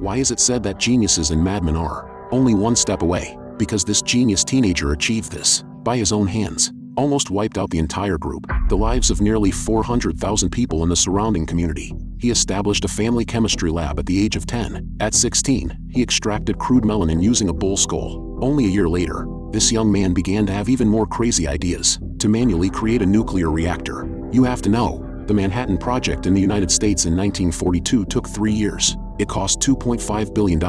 Why is it said that geniuses and madmen are only one step away? Because this genius teenager achieved this by his own hands. Almost wiped out the entire group, the lives of nearly 400,000 people in the surrounding community. He established a family chemistry lab at the age of 10. At 16, he extracted crude melanin using a bull skull. Only a year later, this young man began to have even more crazy ideas to manually create a nuclear reactor. You have to know, the Manhattan Project in the United States in 1942 took 3 years. It cost $2.5 billion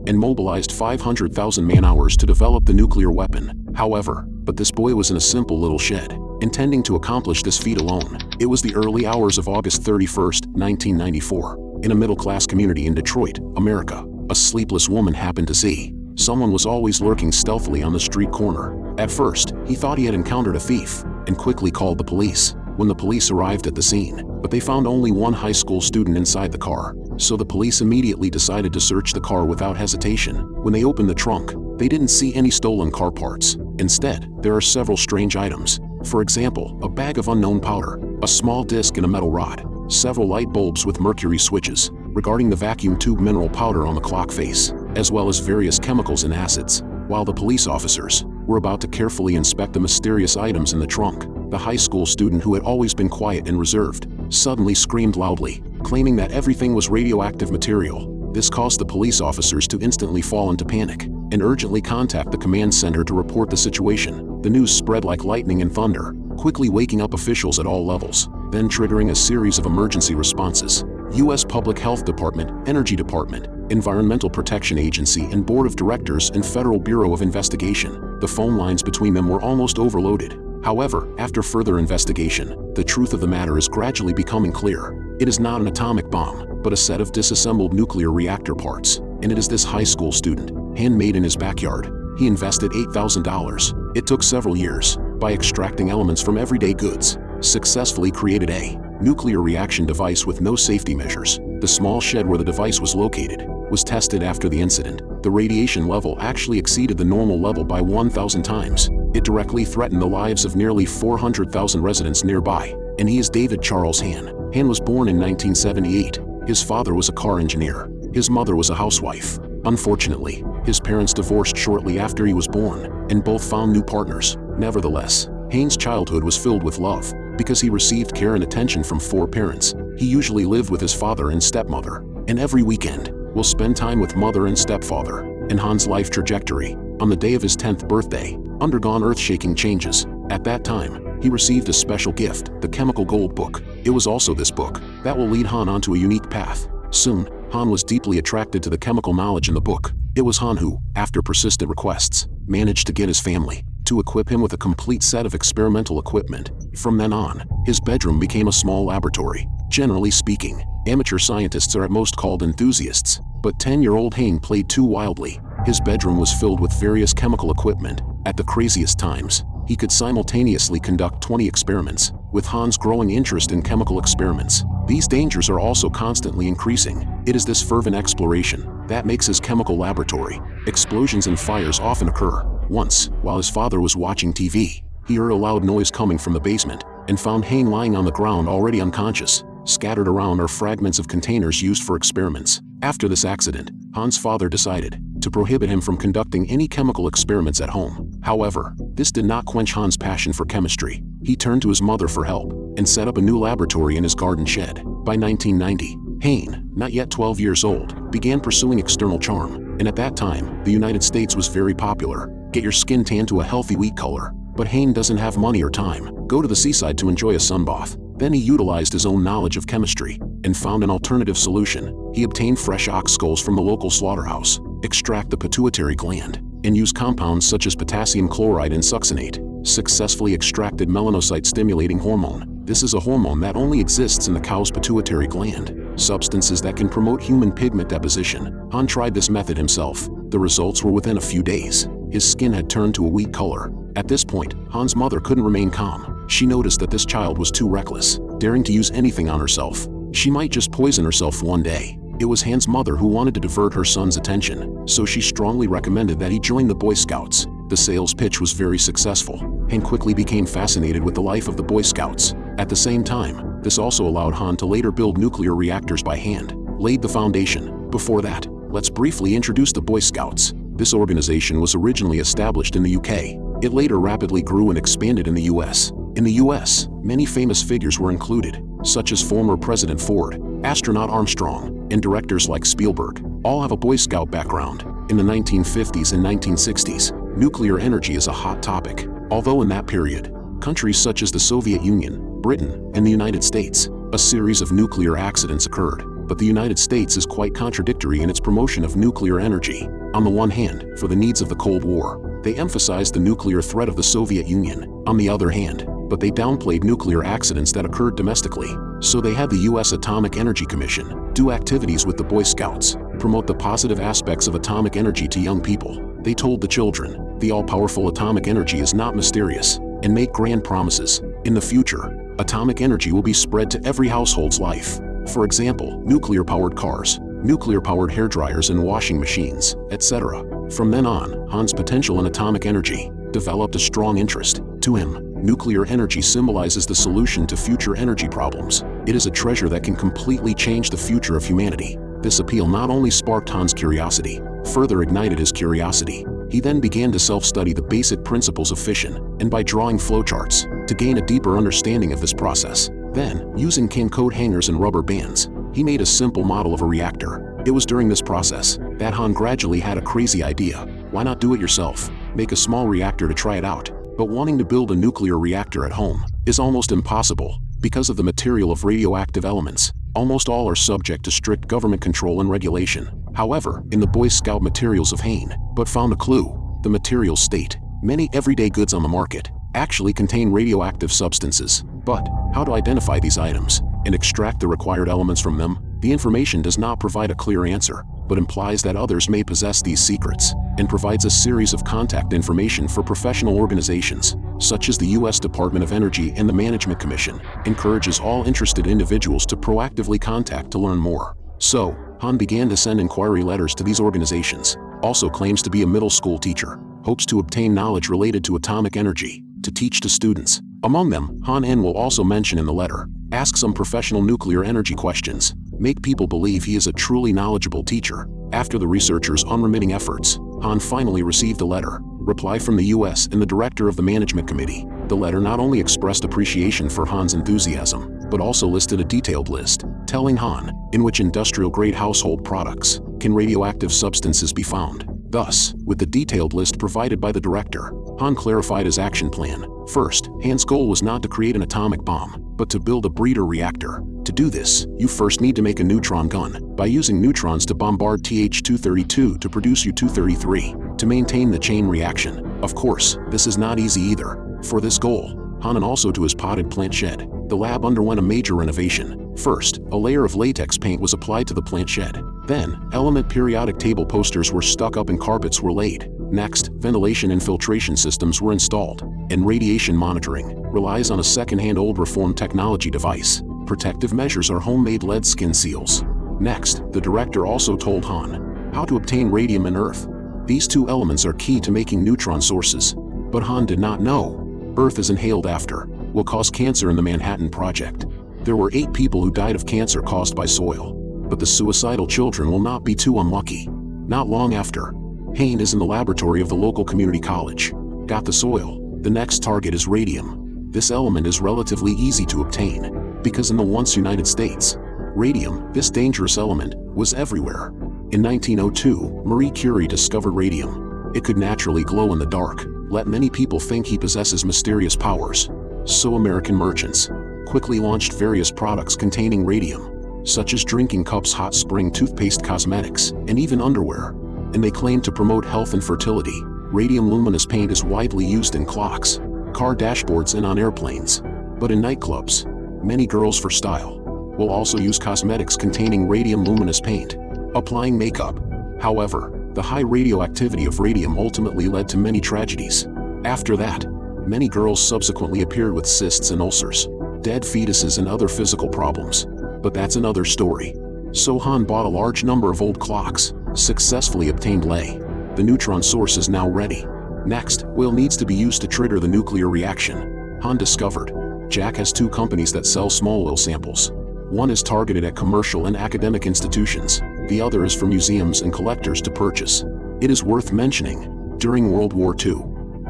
and mobilized 500,000 man-hours to develop the nuclear weapon. However, this boy was in a simple little shed, intending to accomplish this feat alone. It was the early hours of August 31st, 1994. In a middle-class community in Detroit, America, a sleepless woman happened to see someone was always lurking stealthily on the street corner. At first, he thought he had encountered a thief and quickly called the police. When the police arrived at the scene, they found only one high school student inside the car, so the police immediately decided to search the car without hesitation. When they opened the trunk, they didn't see any stolen car parts. Instead, there are several strange items. For example, a bag of unknown powder, a small disc and a metal rod, several light bulbs with mercury switches, regarding the vacuum tube mineral powder on the clock face, as well as various chemicals and acids. While the police officers were about to carefully inspect the mysterious items in the trunk, the high school student who had always been quiet and reserved suddenly screamed loudly, claiming that everything was radioactive material. This caused the police officers to instantly fall into panic and urgently contact the command center to report the situation. The news spread like lightning and thunder, quickly waking up officials at all levels, then triggering a series of emergency responses. U.S. Public Health Department, Energy Department, Environmental Protection Agency and Board of Directors and Federal Bureau of Investigation. The phone lines between them were almost overloaded. However, after further investigation, the truth of the matter is gradually becoming clear. It is not an atomic bomb, but a set of disassembled nuclear reactor parts. And it is this high school student, handmade in his backyard. He invested $8,000. It took several years, by extracting elements from everyday goods, successfully created a nuclear reaction device with no safety measures. The small shed where the device was located was tested after the incident. The radiation level actually exceeded the normal level by 1,000 times. It directly threatened the lives of nearly 400,000 residents nearby. And he is David Charles Hahn. Hahn was born in 1978. His father was a car engineer. His mother was a housewife. Unfortunately, his parents divorced shortly after he was born, and both found new partners. Nevertheless, Hahn's childhood was filled with love, because he received care and attention from 4 parents. He usually lived with his father and stepmother, and every weekend will spend time with mother and stepfather. In Hahn's life trajectory, on the day of his 10th birthday, undergone earth-shaking changes. At that time, he received a special gift, the Chemical Gold book. It was also this book that will lead Hahn onto a unique path. Soon, Hahn was deeply attracted to the chemical knowledge in the book. It was Hahn who, after persistent requests, managed to get his family to equip him with a complete set of experimental equipment. From then on, his bedroom became a small laboratory. Generally speaking, amateur scientists are at most called enthusiasts, but 10-year-old Hahn played too wildly. His bedroom was filled with various chemical equipment. At the craziest times, he could simultaneously conduct 20 experiments. With Hahn's growing interest in chemical experiments, these dangers are also constantly increasing. It is this fervent exploration that makes his chemical laboratory. Explosions and fires often occur. Once, while his father was watching TV, he heard a loud noise coming from the basement and found Hahn lying on the ground already unconscious. Scattered around are fragments of containers used for experiments. After this accident, Hahn's father decided to prohibit him from conducting any chemical experiments at home. However, this did not quench Hahn's passion for chemistry. He turned to his mother for help and set up a new laboratory in his garden shed. By 1990, Hahn, not yet 12 years old, began pursuing external charm. And at that time, the United States was very popular. Get your skin tanned to a healthy wheat color. But Hahn doesn't have money or time. Go to the seaside to enjoy a sunbath. Then he utilized his own knowledge of chemistry and found an alternative solution. He obtained fresh ox skulls from the local slaughterhouse, extract the pituitary gland, and use compounds such as potassium chloride and succinate. Successfully extracted melanocyte-stimulating hormone. This is a hormone that only exists in the cow's pituitary gland. Substances that can promote human pigment deposition. Hahn tried this method himself. The results were within a few days. His skin had turned to a wheat color. At this point, Hahn's mother couldn't remain calm. She noticed that this child was too reckless, daring to use anything on herself. She might just poison herself one day. It was Hahn's mother who wanted to divert her son's attention, so she strongly recommended that he join the Boy Scouts. The sales pitch was very successful. Hahn quickly became fascinated with the life of the Boy Scouts. At the same time, this also allowed Hahn to later build nuclear reactors by hand, laid the foundation. Before that, Let's briefly introduce the Boy Scouts. This organization was originally established in the UK. It later rapidly grew and expanded in the US. In the US, many famous figures were included, such as former President Ford, astronaut Armstrong, and directors like Spielberg. All have a Boy Scout background. In the 1950s and 1960s, nuclear energy is a hot topic. Although in that period, countries such as the Soviet Union, Britain, and the United States, a series of nuclear accidents occurred. But the United States is quite contradictory in its promotion of nuclear energy. On the one hand, for the needs of the Cold War, they emphasized the nuclear threat of the Soviet Union. On the other hand, but they downplayed nuclear accidents that occurred domestically. So they had the U.S. Atomic Energy Commission do activities with the Boy Scouts, promote the positive aspects of atomic energy to young people. They told the children, the all-powerful atomic energy is not mysterious, and make grand promises. In the future, atomic energy will be spread to every household's life. For example, nuclear-powered cars, nuclear-powered hairdryers and washing machines, etc. From then on, Hahn's potential in atomic energy developed a strong interest. To him, nuclear energy symbolizes the solution to future energy problems. It is a treasure that can completely change the future of humanity. This appeal not only sparked Hahn's curiosity, further ignited his curiosity. He then began to self-study the basic principles of fission, and by drawing flowcharts, to gain a deeper understanding of this process. Then, using can coat hangers and rubber bands, he made a simple model of a reactor. It was during this process that Hahn gradually had a crazy idea. Why not do it yourself? Make a small reactor to try it out. But wanting to build a nuclear reactor at home is almost impossible. Because of the material of radioactive elements, almost all are subject to strict government control and regulation. However, in the Boy Scout materials of Hahn, but found a clue. The materials state, many everyday goods on the market actually contain radioactive substances. But how to identify these items and extract the required elements from them? The information does not provide a clear answer, but implies that others may possess these secrets, and provides a series of contact information for professional organizations, such as the U.S. Department of Energy and the Management Commission, encourages all interested individuals to proactively contact to learn more. So, Hahn began to send inquiry letters to these organizations. Also claims to be a middle school teacher, hopes to obtain knowledge related to atomic energy, to teach to students. Among them, Hahn will also mention in the letter, ask some professional nuclear energy questions, make people believe he is a truly knowledgeable teacher. After the researchers' unremitting efforts, Hahn finally received a letter, reply from the U.S. and the director of the management committee. The letter not only expressed appreciation for Hahn's enthusiasm, but also listed a detailed list, telling Hahn, in which industrial-grade household products can radioactive substances be found. Thus, with the detailed list provided by the director, Hahn clarified his action plan. First, Hahn's goal was not to create an atomic bomb, but to build a breeder reactor. To do this, you first need to make a neutron gun, by using neutrons to bombard Th-232 to produce U-233, to maintain the chain reaction. Of course, this is not easy either. For this goal, Hahn and also to his potted plant shed, the lab underwent a major renovation. First, a layer of latex paint was applied to the plant shed. Then, element periodic table posters were stuck up and carpets were laid. Next, ventilation and filtration systems were installed, and radiation monitoring relies on a second-hand old reform technology device. Protective measures are homemade lead skin seals. Next, the director also told Hahn how to obtain radium and earth. These two elements are key to making neutron sources. But Hahn did not know earth is inhaled after will cause cancer in the Manhattan Project. There were 8 people who died of cancer caused by soil. But the suicidal children will not be too unlucky. Not long after, Hahn is in the laboratory of the local community college. Got the soil. The next target is radium. This element is relatively easy to obtain, because in the once United States, radium, this dangerous element, was everywhere. In 1902, Marie Curie discovered radium. It could naturally glow in the dark, let many people think he possesses mysterious powers. So American merchants quickly launched various products containing radium, such as drinking cups, hot spring toothpaste, cosmetics, and even underwear. And they claimed to promote health and fertility. Radium luminous paint is widely used in clocks, car dashboards, and on airplanes. But in nightclubs, many girls for style will also use cosmetics containing radium luminous paint, applying makeup. However, the high radioactivity of radium ultimately led to many tragedies. After that, many girls subsequently appeared with cysts and ulcers, dead fetuses, and other physical problems. But that's another story. So Hahn bought a large number of old clocks, successfully obtained ley. The neutron source is now ready. Next, oil needs to be used to trigger the nuclear reaction. Hahn discovered Jack has 2 companies that sell small oil samples. One is targeted at commercial and academic institutions. The other is for museums and collectors to purchase. It is worth mentioning, during World War II,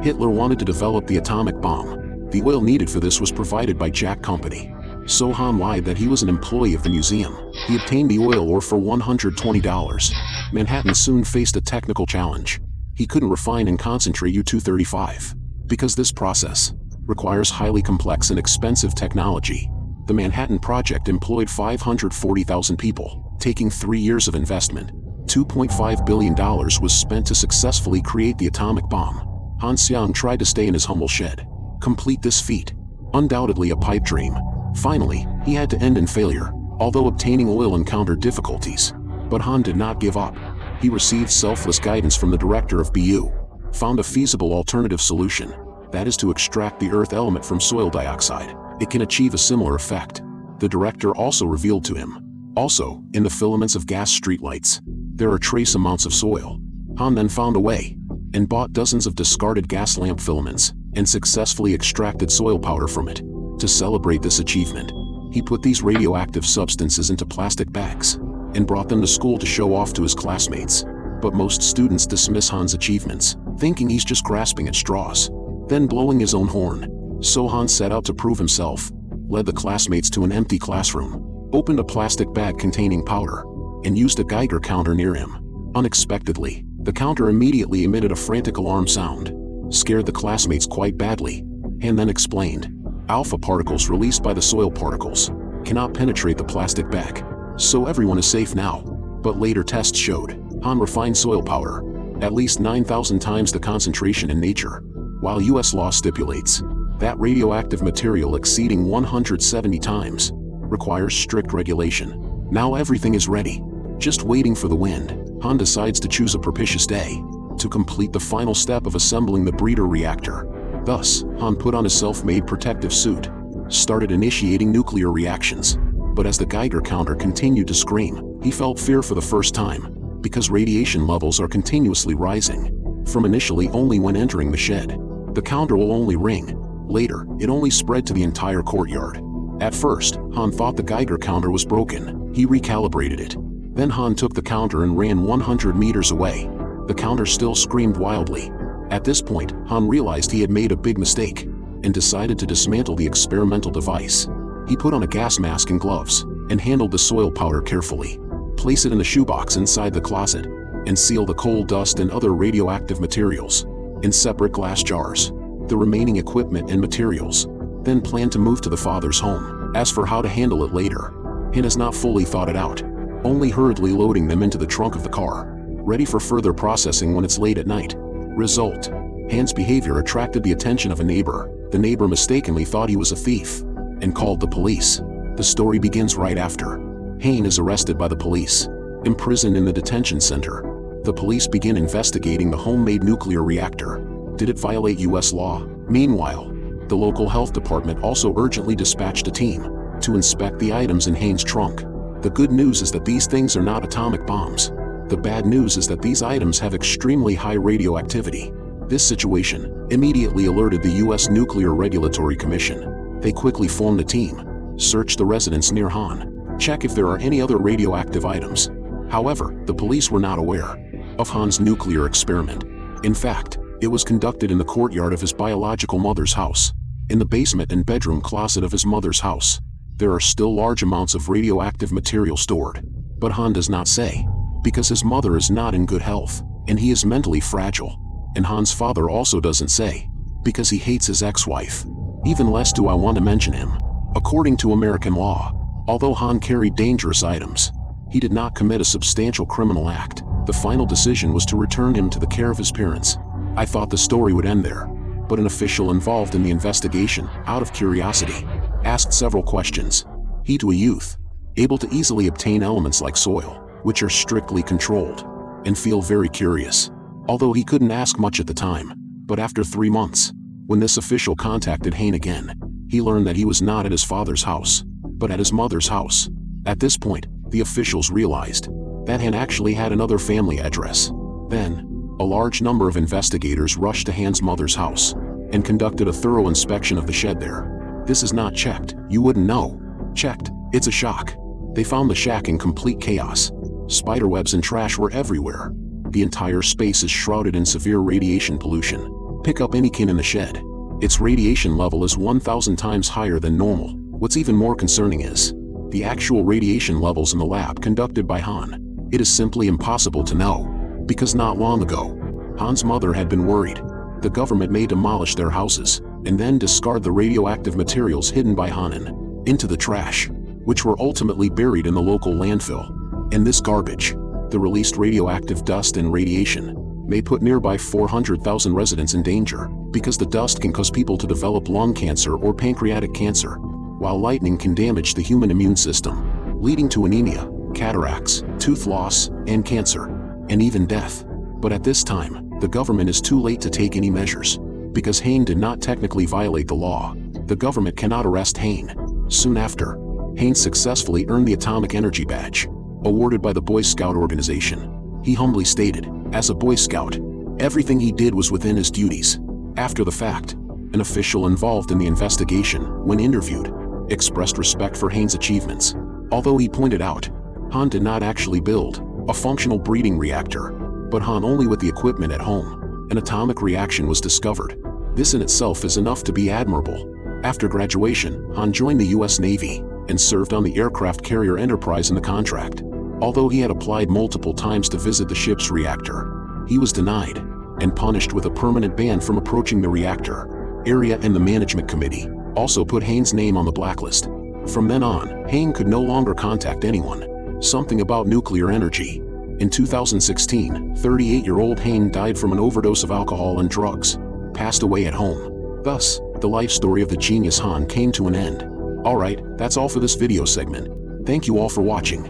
Hitler wanted to develop the atomic bomb. The oil needed for this was provided by Jack Company. So Hahn lied that he was an employee of the museum. He obtained the oil ore for $120. Manhattan soon faced a technical challenge. He couldn't refine and concentrate U-235, because this process requires highly complex and expensive technology. The Manhattan Project employed 540,000 people, taking 3 years of investment. $2.5 billion was spent to successfully create the atomic bomb. Han Xiang tried to stay in his humble shed. Complete this feat. Undoubtedly a pipe dream. Finally, he had to end in failure, although obtaining oil encountered difficulties. But Han did not give up. He received selfless guidance from the director of BU, found a feasible alternative solution. That is to extract the earth element from soil dioxide. It can achieve a similar effect. The director also revealed to him. Also, in the filaments of gas streetlights, there are trace amounts of soil. Han then found a way, and bought dozens of discarded gas lamp filaments, and successfully extracted soil powder from it. To celebrate this achievement, he put these radioactive substances into plastic bags, and brought them to school to show off to his classmates. But most students dismiss Han's achievements, thinking he's just grasping at straws, then blowing his own horn. So Han set out to prove himself, led the classmates to an empty classroom, opened a plastic bag containing powder, and used a Geiger counter near him. Unexpectedly, the counter immediately emitted a frantic alarm sound, scared the classmates quite badly, and then explained, alpha particles released by the soil particles cannot penetrate the plastic bag, so everyone is safe now. But later tests showed Han refined soil powder, at least 9,000 times the concentration in nature, while US law stipulates that radioactive material exceeding 170 times requires strict regulation. Now everything is ready, just waiting for the wind. Han decides to choose a propitious day to complete the final step of assembling the breeder reactor. Thus, Han put on a self-made protective suit, started initiating nuclear reactions. But as the Geiger counter continued to scream, he felt fear for the first time, because radiation levels are continuously rising. From initially only when entering the shed, the counter will only ring. Later, it only spread to the entire courtyard. At first, Han thought the Geiger counter was broken. He recalibrated it. Then Han took the counter and ran 100 meters away. The counter still screamed wildly. At this point, Han realized he had made a big mistake, and decided to dismantle the experimental device. He put on a gas mask and gloves, and handled the soil powder carefully. Place it in the shoebox inside the closet, and seal the coal dust and other radioactive materials in separate glass jars. The remaining equipment and materials, then plan to move to the father's home. As for how to handle it later, Han has not fully thought it out, only hurriedly loading them into the trunk of the car, ready for further processing when it's late at night. Result: Han's behavior attracted the attention of a neighbor. The neighbor mistakenly thought he was a thief, and called the police. The story begins right after. Han is arrested by the police, imprisoned in the detention center. The police begin investigating the homemade nuclear reactor. Did it violate US law? Meanwhile, the local health department also urgently dispatched a team to inspect the items in Hane's trunk. The good news is that these things are not atomic bombs. The bad news is that these items have extremely high radioactivity. This situation immediately alerted the US Nuclear Regulatory Commission. They quickly formed a team, search the residence near Han, check if there are any other radioactive items. However, the police were not aware of Han's nuclear experiment. In fact, it was conducted in the courtyard of his biological mother's house. In the basement and bedroom closet of his mother's house, there are still large amounts of radioactive material stored. But Han does not say, because his mother is not in good health, and he is mentally fragile. And Han's father also doesn't say, because he hates his ex-wife. Even less do I want to mention him. According to American law, although Han carried dangerous items, he did not commit a substantial criminal act. The final decision was to return him to the care of his parents. I thought the story would end there, but an official involved in the investigation, out of curiosity, asked several questions. He to a youth, able to easily obtain elements like soil, which are strictly controlled, and feel very curious. Although he couldn't ask much at the time, but after 3 months, when this official contacted Han again, he learned that he was not at his father's house, but at his mother's house. At this point, the officials realized that Han actually had another family address. Then, a large number of investigators rushed to Han's mother's house and conducted a thorough inspection of the shed there. This is not checked, you wouldn't know. Checked, it's a shock. They found the shack in complete chaos. Spiderwebs and trash were everywhere. The entire space is shrouded in severe radiation pollution. Pick up any can in the shed. Its radiation level is 1,000 times higher than normal. What's even more concerning is the actual radiation levels in the lab conducted by Hahn. It is simply impossible to know, because not long ago, Hahn's mother had been worried. The government may demolish their houses and then discard the radioactive materials hidden by Hahn into the trash, which were ultimately buried in the local landfill. And this garbage, the released radioactive dust and radiation, may put nearby 400,000 residents in danger, because the dust can cause people to develop lung cancer or pancreatic cancer, while lightning can damage the human immune system, leading to anemia, cataracts, tooth loss, and cancer, and even death. But at this time, the government is too late to take any measures. Because Hahn did not technically violate the law, the government cannot arrest Hahn. Soon after, Hahn successfully earned the Atomic Energy Badge, awarded by the Boy Scout organization. He humbly stated, as a Boy Scout, everything he did was within his duties. After the fact, an official involved in the investigation, when interviewed, expressed respect for Hahn's achievements. Although he pointed out, Hahn did not actually build a functional breeding reactor, but Hahn only with the equipment at home. An atomic reaction was discovered. This in itself is enough to be admirable. After graduation, Hahn joined the US Navy and served on the aircraft carrier Enterprise in the contract. Although he had applied multiple times to visit the ship's reactor, he was denied and punished with a permanent ban from approaching the reactor area, and the management committee also put Hahn's name on the blacklist. From then on, Hahn could no longer contact anyone. Something about nuclear energy. In 2016, 38-year-old Hahn died from an overdose of alcohol and drugs, passed away at home. Thus, the life story of the genius Hahn came to an end. Alright, that's all for this video segment. Thank you all for watching.